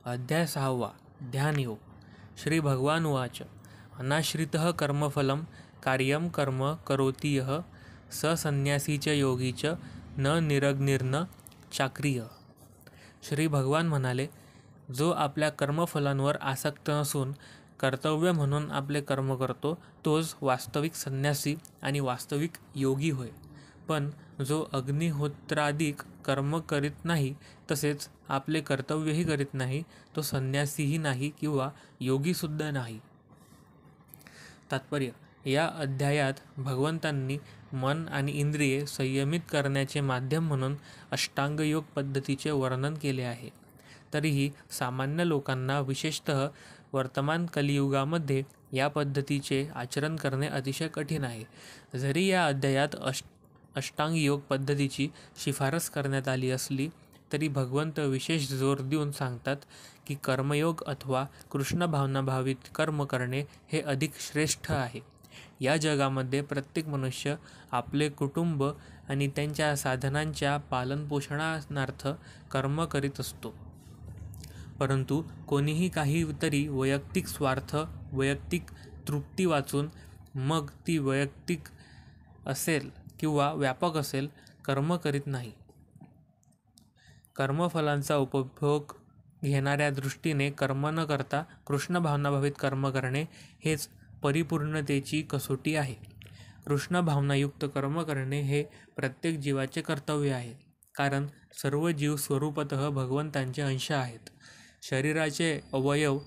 अध्याय 6 ध्यानयोग. श्री भगवान उवाच. अनाश्रितः कर्मफलं कार्यं कर्म करोति यः स संन्यासी च योगी च न निरग्निर्न चाक्रिय. श्री भगवान म्हणाले, जो आपल्या कर्मफलांवर आसक्त नसून कर्तव्य म्हणून आपले कर्म करतो तोच वास्तविक संन्यासी आणि वास्तविक योगी होय. पण जो अग्निहोत्रादिक कर्म करीत नाही तसेच आपले कर्तव्यही करीत नाही तो संन्यासीही नाही किंवा योगीसुद्धा नाही. तात्पर्य. या अध्यायात भगवंतांनी मन आणि इंद्रिये संयमित करण्याचे माध्यम म्हणून अष्टांगयोग पद्धतीचे वर्णन केले आहे. तरीही सामान्य लोकांना विशेषतः वर्तमान कलियुगामध्ये या पद्धतीचे आचरण करणे अतिशय कठीण आहे. जरी या अध्यायात अष्टांगयोग पद्धतीची शिफारस करण्यात आली असली तरी भगवंत विशेष जोर देऊन सांगतात की कर्मयोग अथवा कृष्ण भावनाभावित कर्म करणे हे अधिक श्रेष्ठ आहे. या जगामध्ये प्रत्येक मनुष्य आपले कुटुंब आणि त्यांच्या साधनांच्या पालनपोषणार्थ कर्म करीत असतो. परंतु कोणीही काहीतरी वैयक्तिक स्वार्थ, वैयक्तिक तृप्ती वाचून, मग ती वैयक्तिक असेल किंवा व्यापक असेल, कर्म करीत नाही. कर्मफलांचा उपभोग घेणाऱ्या दृष्टीने कर्म न करता कृष्ण भावनाभावित कर्म करणे हेच परिपूर्णतेची कसोटी आहे. कृष्ण भावनायुक्त कर्म करणे हे प्रत्येक जीवाचे कर्तव्य आहे. कारण सर्व जीव स्वरूपतः भगवंतांचे अंश आहेत. शरीराचे अवयव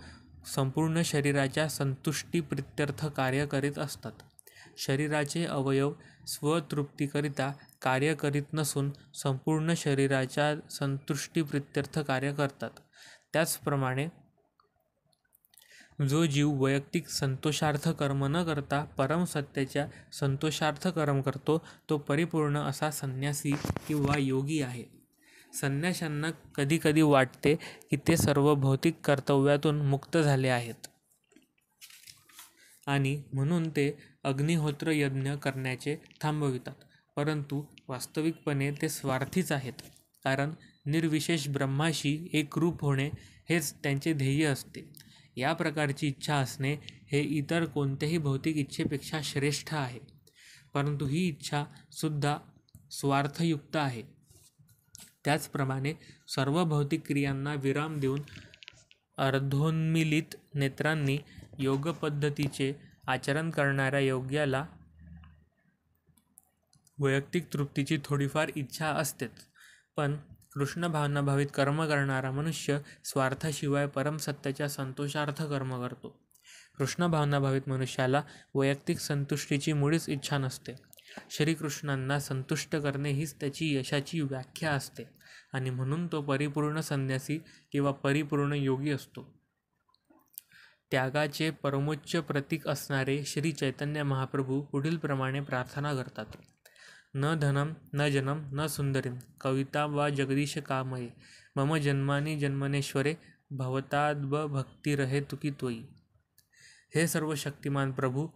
संपूर्ण शरीराच्या संतुष्टीप्रित्यर्थ कार्य करीत असतात. शरीराचे अवयव स्वतृप्तीकरिता कार्य करीत नसून संपूर्ण शरीराच्या संतुष्टीप्रित्यर्थ कार्य करतात. त्याचप्रमाणे जो जीव वैयक्तिक संतोषार्थ कर्म न करता परम सत्याच्या संतोषार्थ कर्म करतो तो परिपूर्ण असा संन्यासी किंवा योगी आहे. संन्याशांना कधीकधी वाटते की ते सर्व भौतिक कर्तव्यातून मुक्त झाले आहेत आणि म्हणून ते अग्निहोत्र यज्ञ करण्याचे थांबवितात. परंतु वास्तविकपणे ते स्वार्थीच आहेत. कारण निर्विशेष ब्रह्माशी एकरूप होणे हेच त्यांचे ध्येय असते. या प्रकारची इच्छा असणे हे इतर कोणत्याही भौतिक इच्छेपेक्षा श्रेष्ठ आहे. परंतु ही इच्छा सुद्धा स्वार्थयुक्त आहे. त्याचप्रमाणे सर्व भौतिक क्रियांना विराम देऊन अर्धोन्मीलित नेत्रांनी योग पद्धतीचे आचरण करणाऱ्या योग्याला वैयक्तिक तृप्तीची थोडीफार इच्छा असतेच. पण कृष्ण भावनाभावित कर्म करणारा मनुष्य स्वार्थाशिवाय परमसत्याच्या संतोषार्थ कर्म करतो. कृष्ण भावनाभावित मनुष्याला वैयक्तिक संतुष्टीची मुळीच इच्छा नसते. श्रीकृष्णांना संतुष्ट करणे हीच त्याची यशाची व्याख्या असते आणि म्हणून तो परिपूर्ण संन्यासी किंवा परिपूर्ण योगी असतो. त्यागाचे परमोच्च प्रतीक असणारे श्री चैतन्य महाप्रभू पुढील प्रमाणे प्रार्थना करतात. न धनम न जनम न सुंदरीम कविता वा जगदीश कामये मम जन्मानी जन्मनेश्वरे भवताद् भक्तिरहे तुकी त्वयी. हे सर्व शक्तिमान प्रभू,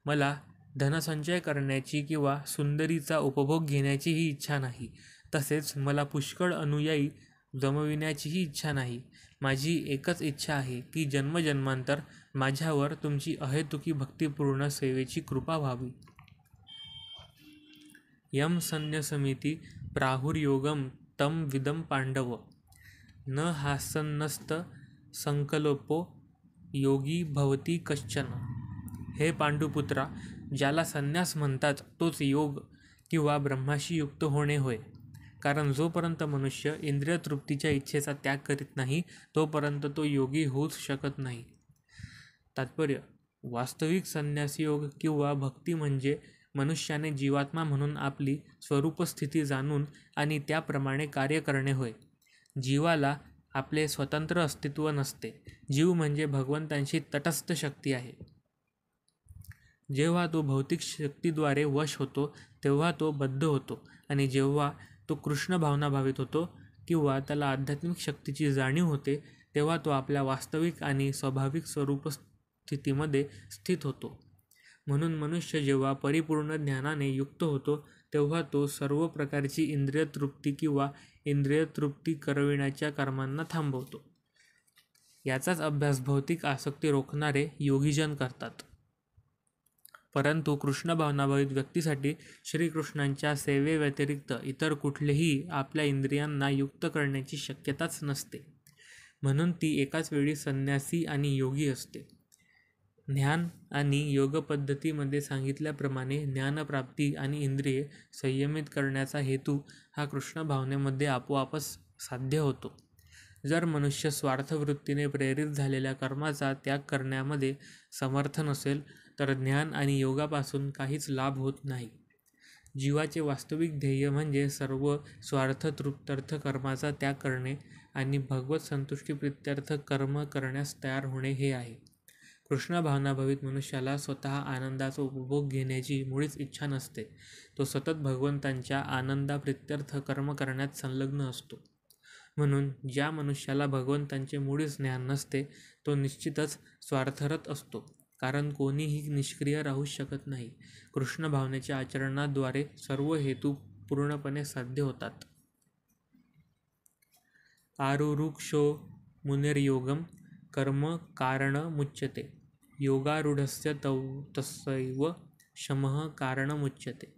मला धनसंचय करण्याची किंवा सुंदरीचा उपभोग घेण्याचीही इच्छा नाही. तसेच मला पुष्कळ अनुयायी जमविण्याचीही इच्छा नाही. माझी एकच इच्छा आहे की जन्मजन्मांतर माझ्यावर तुमची अहेतुकी भक्तिपूर्ण सेवेची कृपा व्हावी. यम संन्यसमिति प्राहुर्योगम तम विदम पांडव न हासन्नस्त संकल्पो योगी भवती कश्चन. हे पांडुपुत्रा, ज्याला संन्यास म्हणतात तोच योग किंवा ब्रह्माशी युक्त होणे होय. कारण जोपर्यंत मनुष्य इंद्रिय तृप्तीच्या इच्छेचा त्याग करीत नाही तोपर्यंत तो योगी होऊच शकत नाही. तात्पर्य. वास्तविक संन्यासयोग किंवा भक्ती म्हणजे मनुष्याने जीवात्मा म्हणून आपली स्वरूपस्थिती जाणून आणि त्याप्रमाणे कार्य करणे होय. जीवाला आपले स्वतंत्र अस्तित्व नसते. जीव म्हणजे भगवंतांशी तटस्थ शक्ती आहे. जेव्हा तो भौतिक शक्तीद्वारे वश होतो तेव्हा तो बद्ध होतो आणि जेव्हा तो कृष्ण भावनाभावित होतो किंवा त्याला आध्यात्मिक शक्तीची जाणीव होते तेव्हा तो आपल्या वास्तविक आणि स्वाभाविक स्वरूपस्थितीमध्ये स्थित होतो. म्हणून मनुष्य जेव्हा परिपूर्ण ज्ञानाने युक्त होतो तेव्हा तो सर्व प्रकारची इंद्रिय तृप्ती किंवा इंद्रिय तृप्ती करविण्याच्या कर्मांना थांबवतो. याचाच अभ्यास भौतिक आसक्ती रोखणारे योगीजन करतात. परंतु कृष्ण भावनाभावित व्यक्तीसाठी श्रीकृष्णांच्या सेवेव्यतिरिक्त इतर कुठलेही आपल्या इंद्रियांना युक्त करण्याची शक्यताच नसते. म्हणून ती एकाच वेळी संन्यासी आणि योगी असते. ज्ञान आणि योग पद्धतीमध्ये सांगितल्याप्रमाणे ज्ञानप्राप्ती आणि इंद्रिये संयमित करण्याचा हेतू हा कृष्ण भावनेमध्ये आपोआपच साध्य होतो. जर मनुष्य स्वार्थवृत्तीने प्रेरित झालेल्या कर्माचा त्याग करण्यामध्ये समर्थ नसेल तर ज्ञान आणि योगापासून काहीच लाभ होत नाही. जीवाचे वास्तविक ध्येय म्हणजे सर्व स्वार्थतृप्त्यर्थ कर्माचा त्याग करणे आणि भगवत संतुष्टीप्रित्यर्थ कर्म करण्यास तयार होणे हे आहे. कृष्ण भावनाभावित मनुष्याला स्वतः आनंदाचा उपभोग घेण्याची मुळीच इच्छा नसते. तो सतत भगवंतांच्या आनंदाप्रित्यर्थ कर्म करण्यात संलग्न असतो. म्हणून ज्या मनुष्याला भगवंतांचे मुळीच ज्ञान नसते तो निश्चितच स्वार्थरत असतो, कारण कोणीही निष्क्रिय राहू शकत नाही. कृष्ण भावनेच्या आचरणाद्वारे सर्व हेतू पूर्णपणे साध्य होतात. आरुरुक्षो मुनिर्योगम कर्म कारणमुच्यते योगारूढस्य तस्यैव शमः कारणमुच्यते.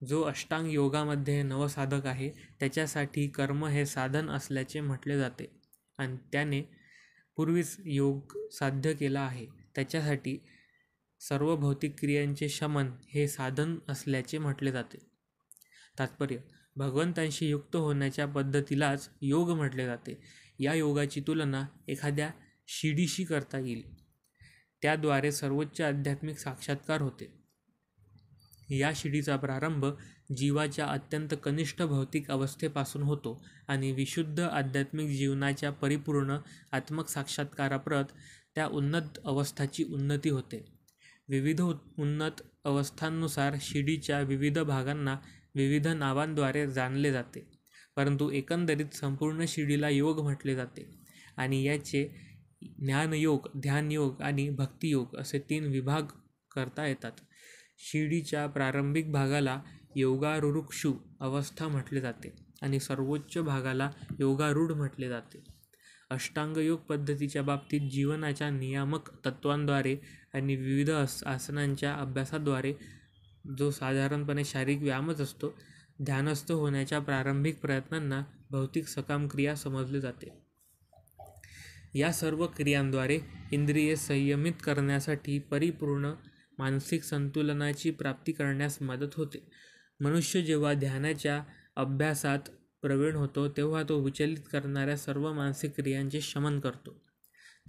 जो अष्टांग योगामध्ये नवसाधक आहे त्याच्यासाठी कर्म हे साधन असल्याचे म्हटले जाते आणि त्याने पूर्वीच योग साध्य केला आहे त्याच्यासाठी सर्व भौतिक क्रियांचे शमन हे साधन असल्याचे म्हटले जाते. तात्पर्य: भगवंतांशी युक्त होण्याच्या पद्धतीलाच योग म्हटले जाते. या योगाची तुलना एखाद्या शिडीशी करता येईल. त्याद्वारे सर्वोच्च आध्यात्मिक साक्षात्कार होते. या शिडीचा प्रारंभ जीवाच्या अत्यंत कनिष्ठ भौतिक अवस्थेपासून होतो आणि विशुद्ध आध्यात्मिक जीवनाच्या परिपूर्ण आत्मक साक्षात्काराप्रत त्या उन्नत अवस्थाची उन्नती होते. विविध उन्नत अवस्थांनुसार शिडीच्या विविध भागांना विविध नावांद्वारे जाणले जाते, परंतु एकंदरीत संपूर्ण शिडीला योग म्हटले जाते आणि याचे ज्ञानयोग, ध्यानयोग आणि भक्तियोग असे 3 विभाग करता येतात. शिडीच्या प्रारंभिक भागाला योगारुरुक्षु अवस्था म्हटले जाते आणि सर्वोच्च भागाला योगारूढ म्हटले जाते. अष्टांगयोग पद्धतीच्या बाबतीत जीवनाच्या नियामक तत्वांद्वारे आणि विविध आसनांच्या अभ्यासाद्वारे, जो साधारणपणे शारीरिक व्यायामच असतो, ध्यानस्थ होण्याच्या प्रारंभिक प्रयत्नांना भौतिक सकाम क्रिया समजले जाते. या सर्व क्रियांद्वारे इंद्रिये संयमित करण्यासाठी परिपूर्ण मानसिक संतुलनाची प्राप्ती करण्यास मदत होते. मनुष्य जेव्हा ध्यानाच्या अभ्यासात प्रवीण होतो तेव्हा तो विचलित करणाऱ्या सर्व मानसिक क्रियांचे शमन करतो.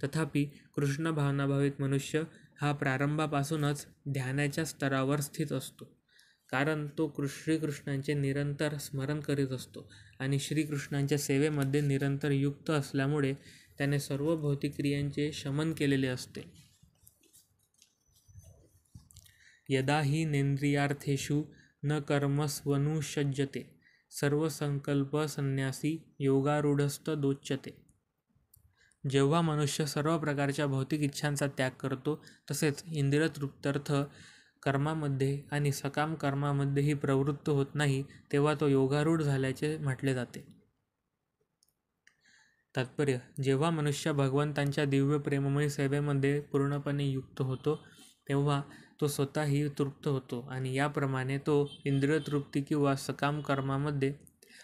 तथापि कृष्ण भावनाभावित मनुष्य हा प्रारंभापासूनच ध्यानाच्या स्तरावर स्थित असतो, कारण तो श्रीकृष्णांचे निरंतर स्मरण करीत असतो आणि श्रीकृष्णांच्या सेवेमध्ये निरंतर युक्त असल्यामुळे त्याने सर्व भौतिक क्रियांचे शमन केलेले असते. यदा हि नेन्द्रियार्थेषु न कर्मस्वनुषज्यते सर्वसंकल्प संन्यासी योगारूढस्तदोच्यते. जेव्हा मनुष्य सर्व प्रकारच्या भौतिक इच्छांचा त्याग करतो तसेच इंद्रियतृप्त्यर्थ कर्मामध्ये आणि सकाम कर्मामध्येही प्रवृत्त होत नाही तेव्हा तो योगारूढ झाल्याचे म्हटले जाते. तात्पर्य: जेव्हा मनुष्य भगवंतांच्या दिव्य प्रेममय सेवेमध्ये पूर्णपणे युक्त होतो तेव्हा तो स्वतःही तृप्त होतो आणि याप्रमाणे तो इंद्रियतृप्ती किंवा सकाम कर्मामध्ये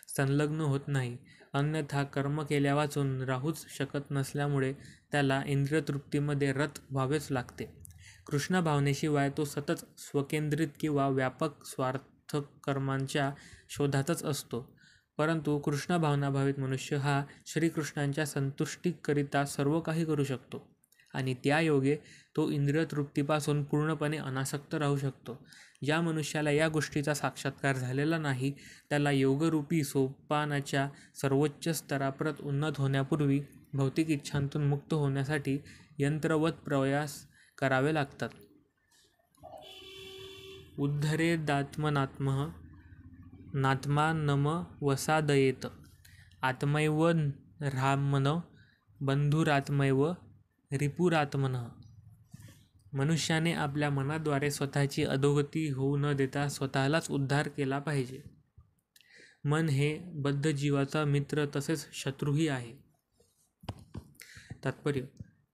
संलग्न होत नाही. अन्यथा कर्म केल्यावाचून राहूच शकत नसल्यामुळे त्याला इंद्रियतृप्तीमध्ये रत व्हावेच लागते. कृष्ण भावनेशिवाय तो सतत स्वकेंद्रित किंवा व्यापक स्वार्थक कर्मांच्या शोधातच असतो. परंतु कृष्ण भावनाभावित मनुष्य हा श्रीकृष्णांच्या संतुष्टीकरिता सर्व काही करू शकतो आणि त्या योगे तो इंद्रियतृप्तीपासून पूर्णपणे अनासक्त राहू शकतो. ज्या मनुष्याला या गोष्टीचा साक्षात्कार झालेला नाही त्याला योगरूपी सोपानाच्या सर्वोच्च स्तराप्रत उन्नत होण्यापूर्वी भौतिक इच्छांतून मुक्त होण्यासाठी यंत्रवत प्रयास करावे लागतात. उद्धरेदात्मनात्मः नात्मानमवसादयेत आत्मैव ह्रामन् बंधुरात्मैव रिपुरात्मनः. मनुष्याने आपल्या मनाद्वारे स्वतःची अधोगती होऊ न देता स्वतःलाच उद्धार केला पाहिजे. मन हे बद्ध जीवाचा मित्र तसेच शत्रूही आहे. तात्पर्य: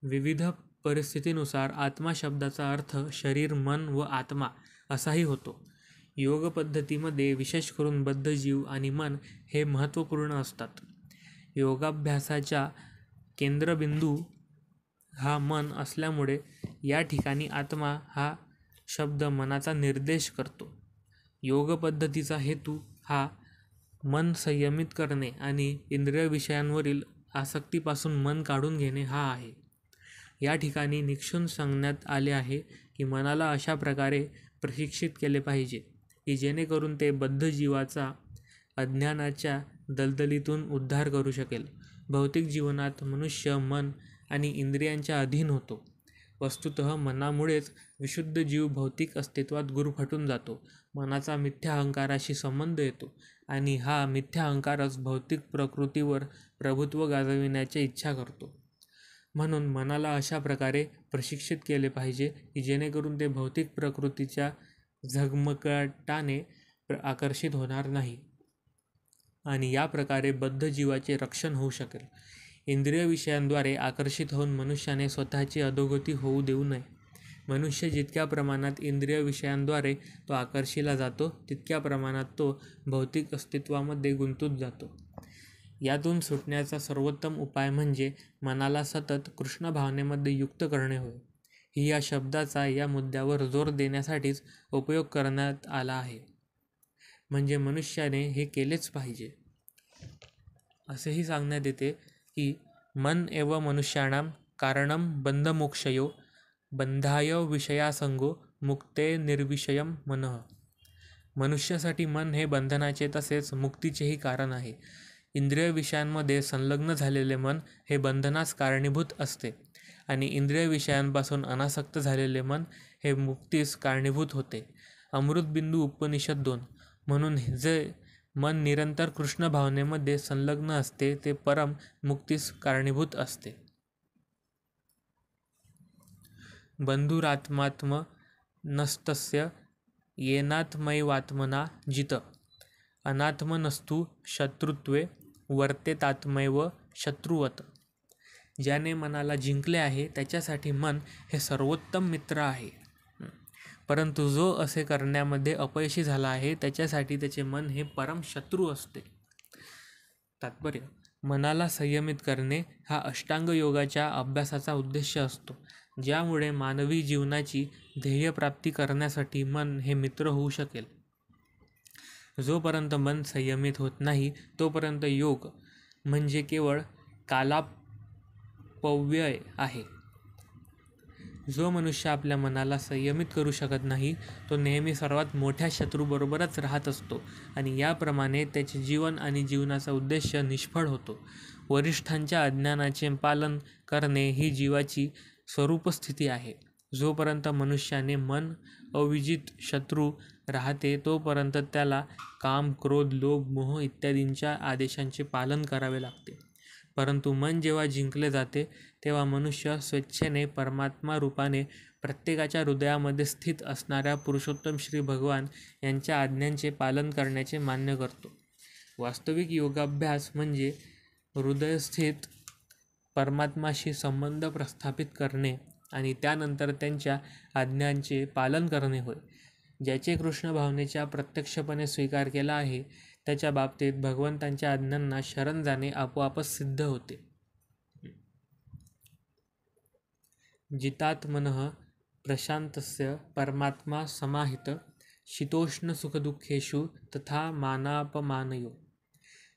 विविध परिस्थितीनुसार आत्मा शब्दाचा अर्थ शरीर, मन व आत्मा असाही होतो. योग पद्धतीमध्ये विशेष करून बद्धजीव आणि मन हे महत्त्वपूर्ण असतात. योगाभ्यासाचा केंद्रबिंदू हा मन असल्यामुळे या ठिकाणी आत्मा हा शब्द मनाचा निर्देश करतो. योग पद्धतीचा हेतू हा मन संयमित करणे आणि इंद्रिय विषयांवरील आसक्तीपासून मन काढून घेणे हा आहे. या ठिकाणी निक्षून सांगण्यात आले आहे की मनाला अशा प्रकारे प्रशिक्षित केले पाहिजे की जेणेकरून ते बद्ध जीवाचा अज्ञानाच्या दलदलीतून उद्धार करू शकेल. भौतिक जीवनात मनुष्य मन आणि इंद्रियांच्या अधीन होतो. वस्तुतः मनामुळेच विशुद्ध जीव भौतिक अस्तित्वात गुरफटून जातो. मनाचा मिथ्या अहंकाराशी संबंध येतो आणि हा मिथ्या अहंकारच भौतिक प्रकृतीवर प्रभुत्व गाजविण्याची इच्छा करतो. म्हणून मनाला अशा प्रकारे प्रशिक्षित केले पाहिजे की जेणेकरून ते भौतिक प्रकृतीच्या झगमगाटाने आकर्षित होणार नाही आणि या प्रकारे बद्ध जीवाचे रक्षण होऊ शकेल. इंद्रिय विषयांद्वारे आकर्षित होऊन मनुष्याने स्वतःची अधोगती होऊ देऊ नये. मनुष्य जितक्या प्रमाणात इंद्रिय विषयांद्वारे तो आकर्षिला जातो तितक्या प्रमाणात तो भौतिक अस्तित्वामध्ये गुंतून जातो. यातून सुटण्याचा सर्वोत्तम उपाय म्हणजे मनाला सतत कृष्ण भावनेमध्ये युक्त करणे होय. ही या शब्दाचा या मुद्द्यावर जोर देण्यासाठीच उपयोग करण्यात आला आहे. म्हणजे मनुष्याने हे केलेच पाहिजे. असेही सांगण्यात येते की मन एव मनुष्याणां कारणं बंधमोक्षयो बंधाय विषयासंगो मुक्ते निर्विषयम मनः. मनुष्यासाठी मन हे बंधनाचे तसेच मुक्तीचेही कारण आहे. इंद्रिय विषयांमध्ये संलग्न झालेले मन हे बंधनास कारणीभूत असते आणि इंद्रिय विषयांपासून अनासक्त झालेले मन हे मुक्तीस कारणीभूत होते. अमृतबिंदू उपनिषद 2. म्हणून जे मन निरंतर कृष्ण भावनेमध्ये संलग्न असते ते परम मुक्तीस कारणीभूत असते. बंधुरात्मात्म नस्तस्य येनात्मैवात्मना जित अनात्मनस्तु शत्रुत्वे वर्तेतात्मैव शत्रुवत. ज्याने मनाला जिंकले आहे त्याच्यासाठी मन हे सर्वोत्तम मित्र आहे, परंतु जो असे करण्यामध्ये अपयशी झाला आहे त्याच्यासाठी त्याचे मन हे परम शत्रू असते. तात्पर्य: मनाला संयमित करणे हा अष्टांग योगाच्या अभ्यासाचा उद्देश असतो, ज्यामुळे मानवी जीवनाची ध्येयप्राप्ती करण्यासाठी मन हे मित्र होऊ शकेल. जोपर्यंत मन संयमित होत नाही तोपर्यंत योग म्हणजे केवळ कालापव्यय आहे. जो मनुष्य आपल्या मनाला संयमित करू शकत नाही तो नेहमी सर्वात मोठ्या शत्रूबरोबरच राहत असतो आणि याप्रमाणे त्याचे जीवन आणि जीवनाचा उद्देश निष्फळ होतो. वरिष्ठांच्या आज्ञांचे पालन करणे ही जीवाची स्वरूपस्थिती आहे. जोपर्यंत मनुष्याने मन अविजित शत्रू राहते तोपर्यंत त्याला काम, क्रोध, लोभ, मोह इत्यादींच्या आदेशांचे पालन करावे लागते. परंतु मन जेव्हा जिंकले जाते तेव्हा मनुष्य स्वेच्छेने परमात्मा रूपाने प्रत्येकाच्या हृदयामध्ये स्थित असणाऱ्या पुरुषोत्तम श्री भगवान यांच्या आज्ञांचे पालन करण्याचे मान्य करतो. वास्तविक योगाभ्यास म्हणजे हृदयस्थित परमात्माशी संबंध प्रस्थापित करणे आणि त्यानंतर त्यांच्या आज्ञांचे पालन करणे होय. ज्याचे कृष्ण भावनेचा प्रत्यक्षपणे स्वीकार केला आहे त्याच्या बाबतीत भगवंतांच्या आज्ञांना शरण जाणे आपोआपच सिद्ध होते. जितात्मनः प्रशांतस्य परमात्मा समाहित शीतोष्ण सुखदुःखेषु तथा मानापमानयो.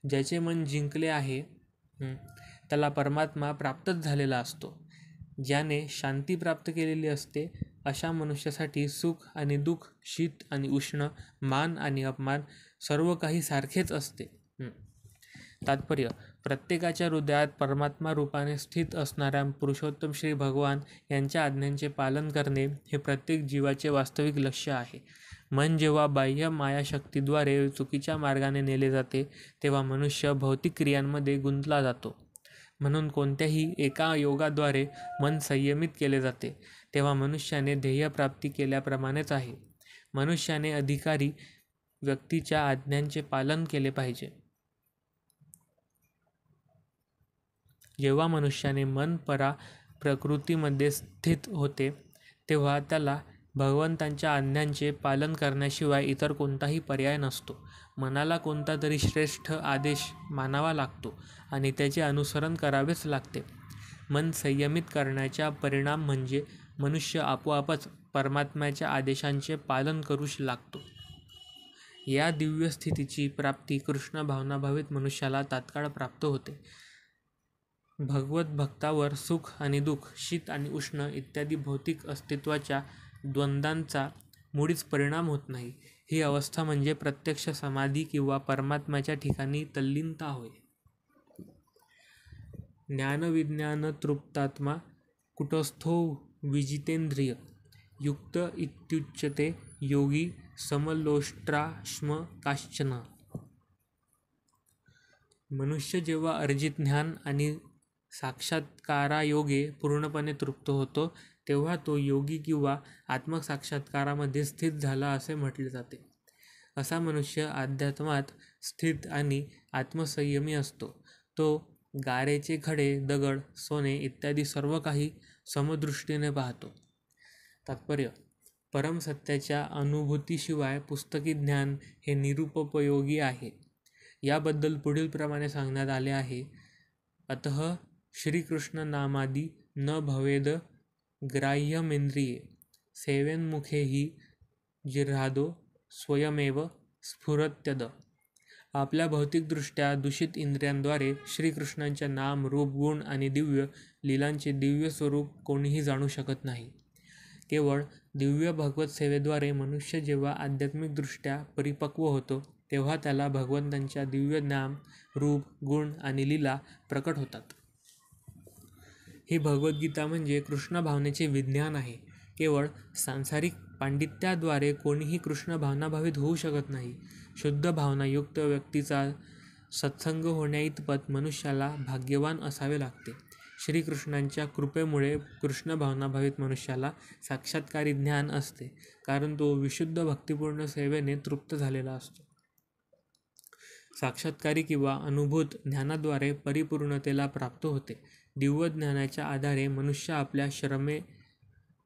ज्याचे मन जिंकले आहे त्याला परमात्मा प्राप्तच झालेला असतो. ज्याने शांती प्राप्त केलेली असते अशा मनुष्यासाठी सुख आणि दुःख, शीत आणि उष्ण, मान आणि अपमान सर्व काही सारखेच असते. तात्पर्य: प्रत्येकाच्या हृदयात परमात्मा रूपाने स्थित असणाऱ्या पुरुषोत्तम श्री भगवान यांच्या आज्ञांचे पालन करणे हे प्रत्येक जीवाचे वास्तविक लक्ष्य आहे. मन जेव्हा बाह्य मायाशक्तीद्वारे चुकीच्या मार्गाने नेले जाते तेव्हा मनुष्य भौतिक क्रियांमध्ये गुंतला जातो. म्हणून कोणत्याही एका योगाद्वारे मन संयमित केले जाते तेव्हा मनुष्याने ध्येयप्राप्ती केल्याप्रमाणेच आहे. मनुष्याने अधिकारी व्यक्तीच्या आज्ञांचे पालन केले पाहिजे. जेव्हा मनुष्याने मन परा प्रकृतीमध्ये स्थित होते तेव्हा त्याला भगवंतांच्या आज्ञांचे पालन करण्याशिवाय इतर कोणताही पर्याय नसतो. मनाला कोणता तरी श्रेष्ठ आदेश मानावा लागतो आणि त्याचे अनुसरण करावेच लागते. मन संयमित करण्याचा परिणाम म्हणजे मनुष्य आपोआपच परमात्म्याच्या आदेशांचे पालन करू लागतो. या दिव्य स्थितीची प्राप्ती कृष्ण भावनाभावित मनुष्याला तात्काळ प्राप्त होते. भगवत भक्तावर सुख आणि दुःख, शीत आणि उष्ण इत्यादी भौतिक अस्तित्वाच्या द्वंद्वांचा मुळीच परिणाम होत नाही. ही अवस्था म्हणजे प्रत्यक्ष समाधी किंवा परमात्म्याच्या ठिकाणी तल्लीनता होय. ज्ञानविज्ञान तृप्तात्मा कुटस्थो विजितेंद्रिय युक्त इत्युच्यते योगी समलोष्ट्राश्म काश्चन. मनुष्य जेव्हा अर्जित ज्ञान आणि साक्षात्कारायोगे पूर्णपणे तृप्त होतो तेव्हा तो योगी किंवा आत्मसाक्षात्कारामध्ये स्थित झाला असे म्हटले जाते. असा मनुष्य अध्यात्मात स्थित आणि आत्मसंयमी असतो. तो गारेचे खडे, दगड, सोने इत्यादी सर्व काही समदृष्टीने पाहतो. तात्पर्य: परमसत्याच्या अनुभूतीशिवाय पुस्तकी ज्ञान हे निरुपयोगी आहे. याबद्दल पुढील प्रमाणे सांगण्यात आले आहे. अतः श्रीकृष्ण नामादी न भवेद ग्राह्यमेंद्रिये सेवेन्मुखे हि जिऱ्हादो स्वयमेव स्फुरत्यद. आपल्या भौतिकदृष्ट्या दूषित इंद्रियांद्वारे श्रीकृष्णांच्या नाम, रूप, गुण आणि दिव्य लीलांचे दिव्य स्वरूप कोणीही जाणू शकत नाही. केवळ दिव्य भगवत सेवेद्वारे मनुष्य जेव्हा आध्यात्मिकदृष्ट्या परिपक्व होतो तेव्हा त्याला भगवंतांच्या दिव्य नाम, रूप, गुण आणि लीला प्रकट होतात. ही भगवद्गीता म्हणजे कृष्ण भावनेचे विज्ञान आहे. केवळ सांसारिक पांडित्याद्वारे कोणीही कृष्ण भावनाभावित होऊ शकत नाही. शुद्ध भावनायुक्त व्यक्तीचा सत्संग होण्याइतपत मनुष्याला भाग्यवान असावे लागते. श्रीकृष्णांच्या कृपेमुळे कृष्ण भावनाभावित मनुष्याला साक्षात्कारी ज्ञान असते, कारण तो विशुद्ध भक्तिपूर्ण सेवेने तृप्त झालेला असतो. साक्षात्कारी किंवा अनुभूत ज्ञानाद्वारे परिपूर्णतेला प्राप्त होते. दिव्य ज्ञानाच्या आधारे मनुष्य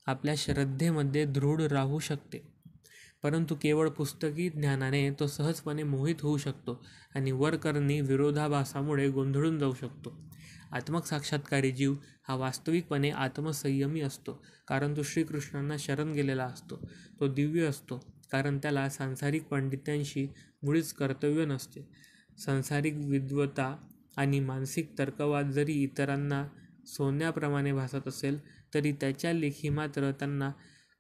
आपल्या श्रद्धेमध्ये दृढ राहू शकते, परंतु केवळ पुस्तकी ज्ञानाने तो सहजपणे मोहित होऊ शकतो आणि वरकरणी विरोधाभासामुळे गोंधळून जाऊ शकतो. आत्मसाक्षात्कारी जीव हा वास्तविकपणे आत्मसंयमी असतो, कारण तो श्रीकृष्णांना शरण गेलेला असतो. तो दिव्य असतो, कारण त्याला सांसारिक पांडित्यांशी मुळीच कर्तव्य नसते. सांसारिक विद्वत्ता आणि मानसिक तर्कवाद जरी इतरांना सोन्याप्रमाणे भासत असेल तरी त्याच्या लेखी मात्र त्यांना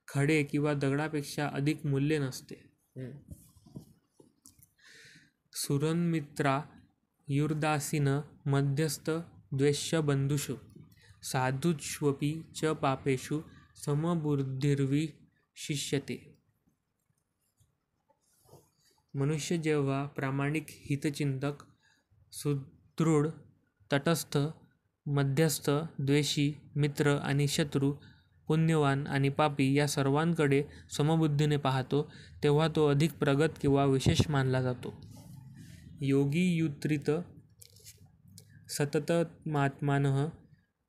खडे किंवा दगडापेक्षा अधिक मूल्य नसते. सुरन्मित्रा युर्दासीन मध्यस्थ द्वेष्य बंधुषु साधुष्वपि च पापेषु समबुद्धिर्विशिष्यते. मनुष्य जेव्हा प्रामाणिक हितचिंतक, सुदृढ, तटस्थ, मध्यस्थ, द्वेषी, मित्र आणि शत्रू, पुण्यवान आणि पापी या सर्वांकडे समबुद्धीने पाहतो तेव्हा तो अधिक प्रगत किंवा विशेष मानला जातो. योगी युत्रित सततमात्मानः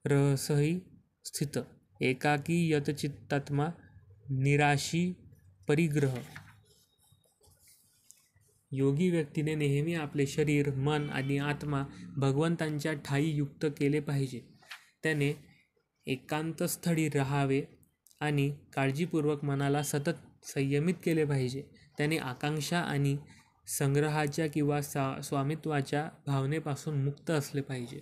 रहसहि स्थित एकाकी यतचित्तात्मा निराशी परिग्रह. योगी व्यक्तीने नेहमी आपले शरीर, मन आणि आत्मा भगवंतांच्या ठायी युक्त केले पाहिजे. त्याने एकांतस्थळी राहावे आणि काळजीपूर्वक मनाला सतत संयमित केले पाहिजे. त्याने आकांक्षा आणि संग्रहाच्या किंवा स्वामित्वाच्या भावनेपासून मुक्त असले पाहिजे.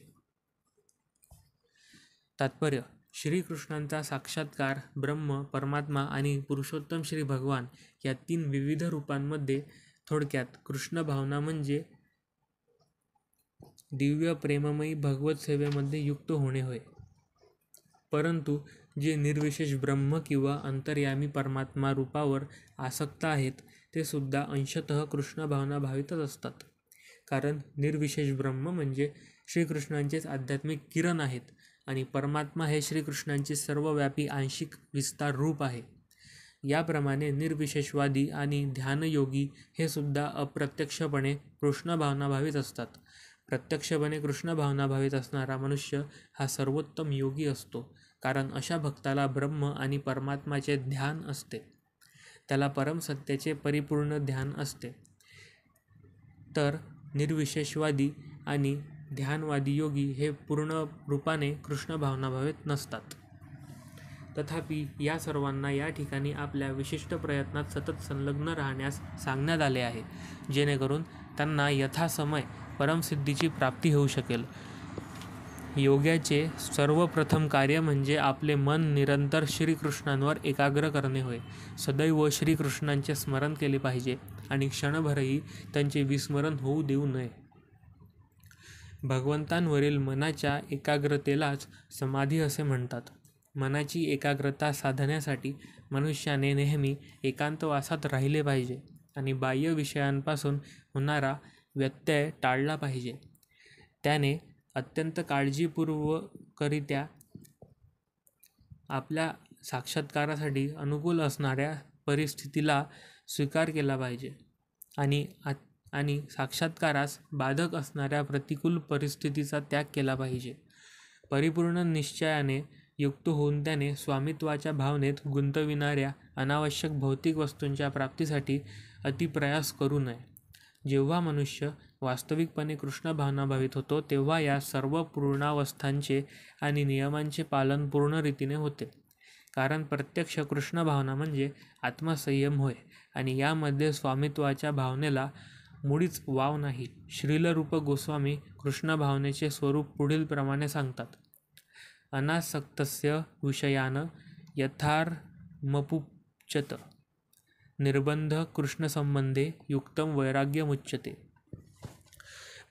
तात्पर्य: श्रीकृष्णांचा साक्षात्कार ब्रह्म, परमात्मा आणि पुरुषोत्तम श्री भगवान या 3 विविध रूपांमध्ये थोडक्यात कृष्ण भावना म्हणजे दिव्य प्रेममयी भगवत सेवेमध्ये युक्त होणे होय. परंतु जे निर्विशेष ब्रह्म किंवा अंतर्यामी परमात्मा रूपावर आसक्त आहेत ते सुद्धा अंशतः कृष्ण भावना भावितच असतात, कारण निर्विशेष ब्रह्म म्हणजे श्रीकृष्णांचेच आध्यात्मिक किरण आहेत आणि परमात्मा हे श्रीकृष्णांचे सर्वव्यापी आंशिक विस्तार रूप आहे. याप्रमाणे निर्विशेषवादी आणि ध्यानयोगी हे सुद्धा अप्रत्यक्षपणे कृष्ण भावना भावित असतात. प्रत्यक्षपणे कृष्ण भावनाभावित असणारा मनुष्य हा सर्वोत्तम योगी असतो, कारण अशा भक्ताला ब्रह्म आणि परमात्माचे ध्यान असते, त्याला परमसत्याचे परिपूर्ण ध्यान असते. तर निर्विशेषवादी आणि ध्यानवादी योगी हे पूर्ण रूपाने कृष्ण भावनाभावित नसतात. तथापि या सर्वांना या ठिकाणी आपल्या विशिष्ट प्रयत्नात सतत संलग्न राहण्यास सांगण्यात आले आहे, जेणेकरून त्यांना यथासमय परमसिद्धीची प्राप्ती होऊ शकेल. योग्याचे सर्वप्रथम कार्य म्हणजे आपले मन निरंतर श्रीकृष्णांवर एकाग्र करणे होय. सदैव श्रीकृष्णांचे स्मरण केले पाहिजे आणि क्षणभरही त्यांचे विस्मरण होऊ देऊ नये. भगवंतांवरील मनाच्या एकाग्रतेलाच समाधी असे म्हणतात. मनाची एकाग्रता साधण्यासाठी मनुष्याने नेहमी एकांतवासात राहिले पाहिजे आणि बाह्य विषयांपासून होणारा व्यत्यय टाळला पाहिजे. त्याने अत्यंत काळजीपूर्वकरित्या आपल्या साक्षात्कारासाठी अनुकूल असणाऱ्या परिस्थितीला स्वीकार केला पाहिजे आणि साक्षात्कारास बाधक असणाऱ्या प्रतिकूल परिस्थितीचा त्याग केला पाहिजे. परिपूर्ण निश्चयाने युक्त होऊन त्याने स्वामित्वाच्या भावनेत गुंतविणाऱ्या अनावश्यक भौतिक वस्तूंच्या प्राप्तीसाठी अतिप्रयास करू नये. जेव्हा मनुष्य वास्तविकपणे कृष्ण भावनाभावित होतो, तेव्हा या सर्व पूर्णावस्थांचे आणि नियमांचे पालन पूर्ण रीतीने होते. कारण प्रत्यक्ष कृष्ण भावना म्हणजे आत्मसंयम होय आणि यामध्ये स्वामित्वाच्या भावनेला मुळीच वाव नाही. श्रील रूप गोस्वामी कृष्ण भावनेचे स्वरूप पुढील प्रमाणे सांगतात. अनासक्तस्य विषयान यथार्मपुच्यत निर्बंध कृष्णसंबंधे युक्तम वैराग्यमुच्यते.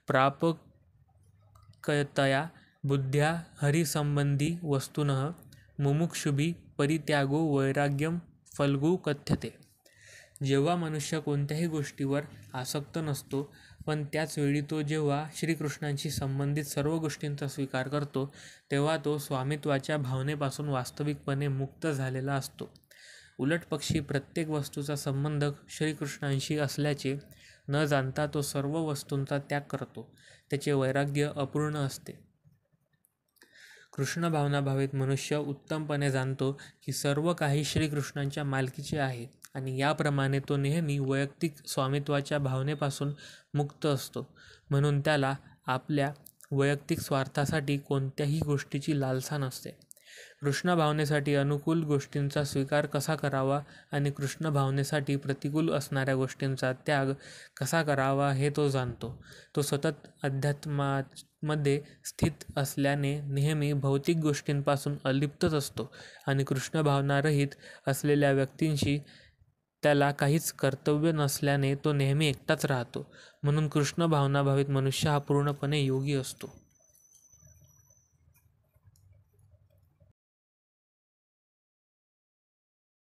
प्रापकतया बुद्ध्या हरिसंबंधी वस्तुनः मुमुक्षुभिः परित्यागो वैराग्यम फल्गु कथ्यते. जेव्हा मनुष्य कोणत्याही गोष्टीवर आसक्त नसतो, पण त्याचवेळी तो जेव्हा श्रीकृष्णांशी संबंधित सर्व गोष्टींचा स्वीकार करतो, तेव्हा तो स्वामित्वाच्या भावनेपासून वास्तविकपणे मुक्त झालेला असतो. उलटपक्षी प्रत्येक वस्तूचा संबंध श्रीकृष्णांशी असल्याचे न जाणता तो सर्व वस्तूंचा त्याग करतो. त्याचे वैराग्य अपूर्ण असते. कृष्ण भावनाभावित मनुष्य उत्तमपणे जाणतो की सर्व काही श्रीकृष्णांच्या मालकीचे आहे आणि याप्रमाणे तो नेहमी वैयक्तिक स्वामित्वाच्या भावनेपासून मुक्त असतो. म्हणून त्याला आपल्या वैयक्तिक स्वार्थासाठी कोणत्याही गोष्टीची लालसा नसते. कृष्ण भावनेसाठी अनुकूल गोष्टींचा स्वीकार कसा करावा आणि कृष्ण भावनेसाठी प्रतिकूल असणाऱ्या गोष्टींचा त्याग कसा करावा हे तो जाणतो. तो सतत अध्यात्मामध्ये स्थित असल्याने नेहमी भौतिक गोष्टींपासून अलिप्तच असतो आणि कृष्ण भावनारहित असलेल्या व्यक्तींशी त्याला काहीच कर्तव्य नसल्याने तो नेहमी एकटाच राहतो. म्हणून कृष्ण भावनाभावित मनुष्य हा पूर्णपणे योगी असतो.